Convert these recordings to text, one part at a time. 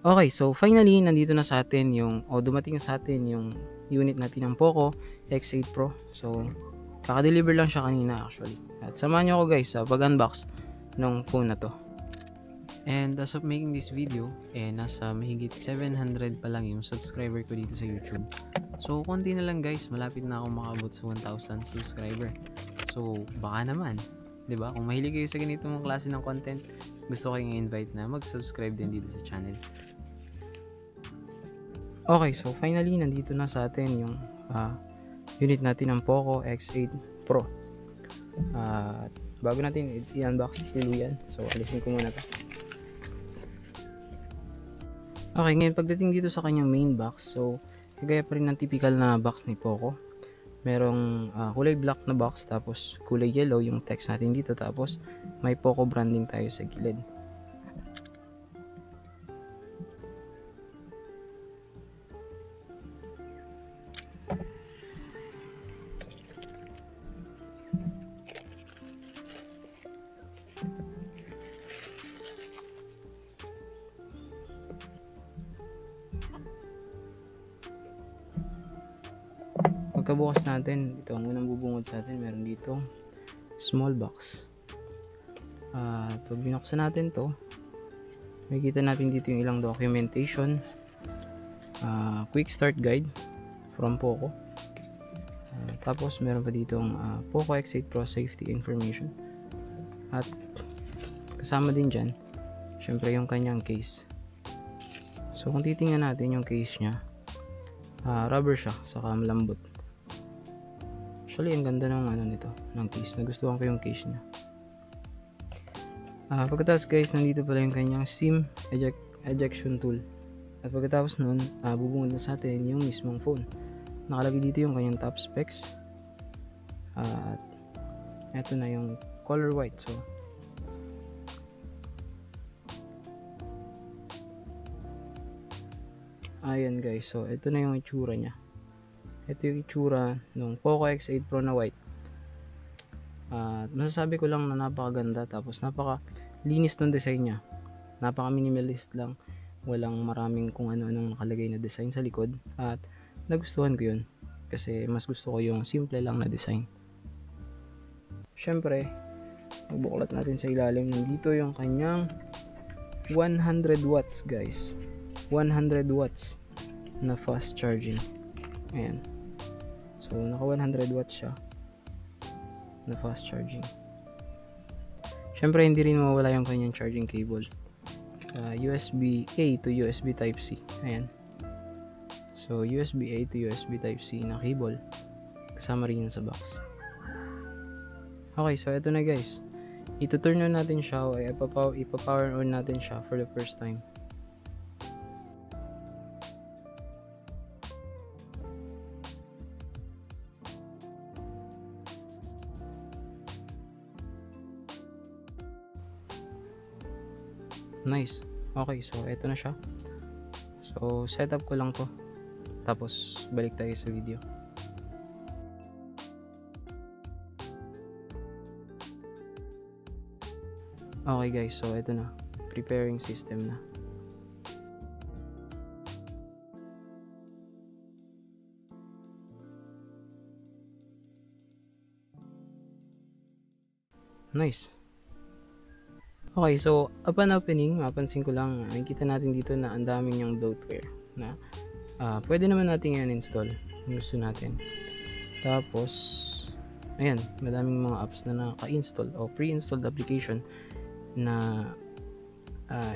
Okay, so finally nandito na sa atin dumating na sa atin yung unit natin ng Poco X8 Pro. So kaka-deliver lang siya kanina actually. At samahan niyo ako guys sa pag-unbox ng phone na 'to. And as of making this video, nasa mahigit 700 pa lang yung subscriber ko dito sa YouTube. So konti na lang guys, malapit na akong makaabot sa 1,000 subscriber. So baka naman, 'di ba? Kung mahilig kayo sa ganitong klase ng content, gusto ko kayong i-invite na mag-subscribe din dito sa channel. Okay, so finally nandito na sa atin yung unit natin ng Poco X8 Pro. At bago natin i-unbox yan, so alisin ko muna 'to. Okay, ngayon pagdating dito sa kanyang main box, so kagaya pa rin ng typical na box ni Poco. Merong kulay black na box, tapos kulay yellow yung text natin dito, tapos may Poco branding tayo sa gilid. Pagkabukas natin, ito ang unang bubungod sa atin, meron dito small box. At pag binuksan natin to, makikita natin dito yung ilang documentation, quick start guide from Poco. Tapos meron pa ditong Poco X8 Pro safety information. At kasama din dyan, syempre yung kanyang case. So kung titingnan natin yung case nya, rubber siya, saka malambot. Actually, ang ganda ng case. Nagustuhan ko yung case niya. Pagkatapos guys, nandito pala yung kanyang SIM ejection tool. At pagkatapos nun, bubungod na sa atin yung mismong phone. Nakalagay dito yung kanyang top specs. At eto na yung color white. So, ayan guys. So, ito na yung itsura niya. Ito yung itsura ng Poco X8 Pro na white. Masasabi ko lang na napakaganda, tapos napakalinis ng design niya. Napaka minimalist lang, walang maraming kung ano-anong nakalagay na design sa likod, at nagustuhan ko yun kasi mas gusto ko yung simple lang na design. Syempre, magbuklat natin sa ilalim, nandito yung kanyang 100 watts guys, 100 watts na fast charging. Ayan, so naka 100 watts siya na fast charging. Syempre hindi rin mawala yung kanyang charging cable, USB A to USB Type C. Ayan, so USB A to USB Type C na cable, kasama rin yun sa box. Okay, so eto na guys, ito-turn on natin siya, o ipa-power on natin siya for the first time. Nice. Okay, so eto na siya. So setup ko lang to, tapos balik tayo sa video. Okay guys, so eto na, preparing system na. Nice. Okay, so upon opening, mapansin ko lang, makikita natin dito na ang daming yung bloatware na pwede naman natin yan install kung gusto natin. Tapos, ayan, madaming mga apps na naka-install o pre-installed application na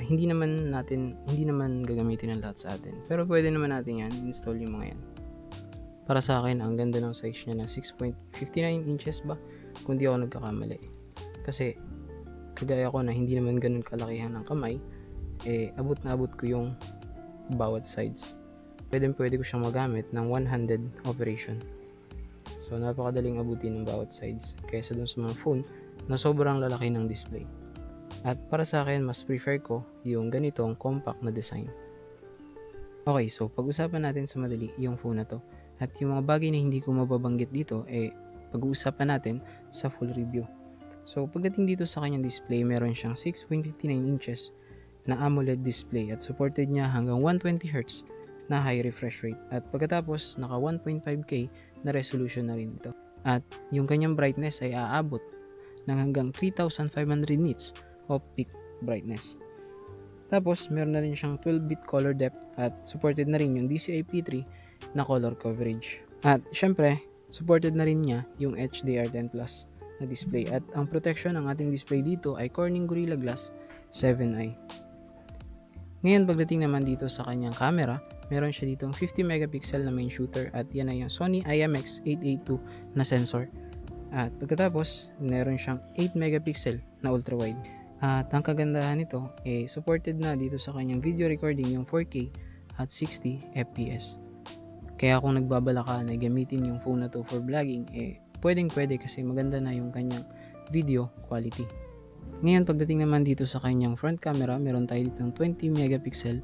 hindi naman gagamitin ng lahat sa atin. Pero pwede naman natin yan, install yung mga yan. Para sa akin, ang ganda ng size niya na 6.59 inches ba? Kung di ako nagkakamali. Kasi, kagaya ko na hindi naman ganun kalakihan ng kamay, abot na abot ko yung bawat sides. Pwede ko siyang magamit ng one-handed operation. So, napakadaling abutin ng bawat sides kaysa dun sa mga phone na sobrang lalaki ng display. At para sa akin, mas prefer ko yung ganitong compact na design. Okay, so pag-usapan natin sa madali yung phone na to. At yung mga bagay na hindi ko mababanggit dito, pag-uusapan natin sa full review. So, pagdating dito sa kanyang display, meron siyang 6.59 inches na AMOLED display at supported niya hanggang 120Hz na high refresh rate. At pagkatapos, naka 1.5K na resolution na rin ito. At yung kanyang brightness ay aabot ng hanggang 3,500 nits of peak brightness. Tapos, meron na rin siyang 12-bit color depth at supported na rin yung DCI-P3 na color coverage. At syempre, supported na rin niya yung HDR10 Plus na display. At ang protection ng ating display dito ay Corning Gorilla Glass 7i. Ngayon, pagdating naman dito sa kanyang camera, meron siya ditong 50 megapixel na main shooter at yan ay yung Sony IMX882 na sensor. At pagkatapos, meron siyang 8 megapixel na ultra-wide. At ang kagandahan nito, supported na dito sa kanyang video recording yung 4K at 60 FPS. Kaya kung nagbabala ka na gamitin yung phone na to for vlogging, pwedeng-pwede kasi maganda na yung kanyang video quality. Ngayon, pagdating naman dito sa kanyang front camera, meron tayo ditong 20 megapixel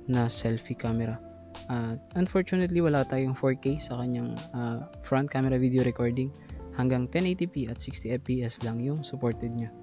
na selfie camera. Unfortunately, wala tayong 4K sa kanyang front camera video recording. Hanggang 1080p at 60 fps lang yung supported niya.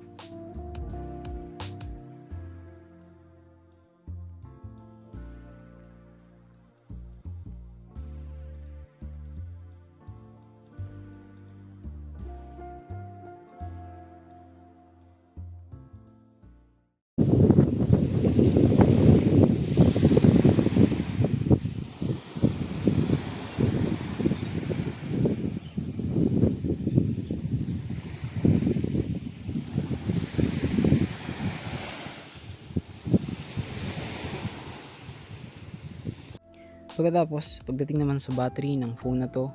Pagkatapos, pagdating naman sa battery ng phone na to,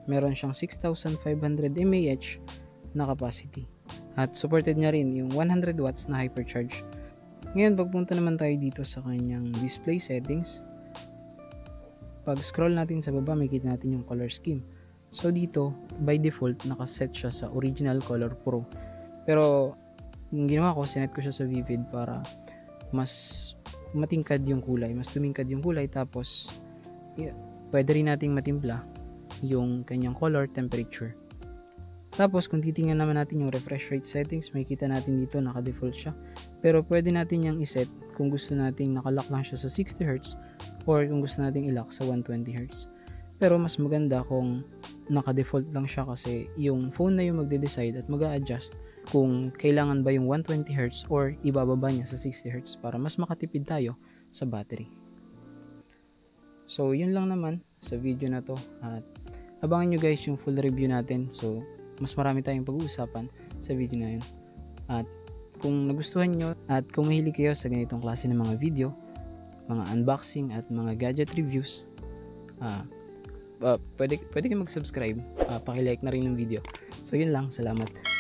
meron siyang 6,500 mAh na capacity. At supported niya rin yung 100 watts na hypercharge. Ngayon, pagpunta naman tayo dito sa kanyang display settings. Pag scroll natin sa baba, makikita natin yung color scheme. So dito, by default, nakaset siya sa Original Color Pro. Pero, yung ginawa ko, sinet ko siya sa Vivid para mas matingkad yung kulay, mas tumingkad yung kulay, tapos pwede rin nating matimpla yung kanyang color temperature. Tapos kung titingnan naman natin yung refresh rate settings, makikita natin dito naka-default siya. Pero pwede natin yang iset kung gusto nating nakalock lang siya sa 60Hz or kung gusto nating ilock sa 120Hz. Pero mas maganda kung naka-default lang siya kasi yung phone na yung magde-decide at mag-a-adjust kung kailangan ba yung 120Hz or ibababa niya sa 60Hz para mas makatipid tayo sa battery. So, yun lang naman sa video na to. At abangan nyo guys yung full review natin. So, mas marami tayong pag-uusapan sa video na yun. At kung nagustuhan nyo at kung mahilig kayo sa ganitong klase ng mga video, mga unboxing at mga gadget reviews, pwede kayo mag-subscribe. Paki-like na rin ng video. So, yun lang. Salamat.